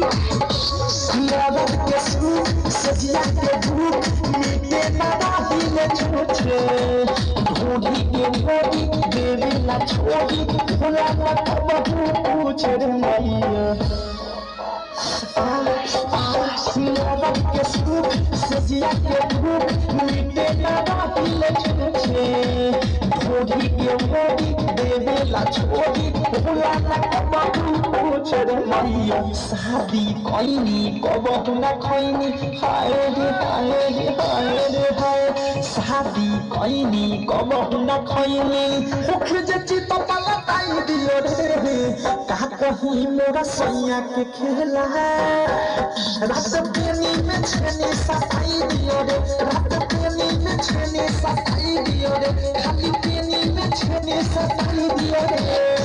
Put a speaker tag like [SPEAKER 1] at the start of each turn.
[SPEAKER 1] सियारत के सूप सजिया के धूप मीठे लगा दिले छूछे ढूंढी के ढूंढी देवी ना छोड़ी भोला ना कबहू पूछ रे मैया सियारत के सूप सजिया के धूप मीठे लगा दिले छूछे ढूंढी के ढूंढी देवी ना छोड़ी भोला ना कबहू पूछ रे मैया शादी कइनी कबहू ना खइनी हाय रे हाय रे हाय रे हाय शादी कइनी कबहू ना खइनी मुख जची तो पलटाई दियो रे का कहीं मोरा सैया के खेला रात पेनी में छेनी सताई दियो रे रात पेनी में छेनी सताई दियो रे खाली पेनी में छेनी सताई दियो रे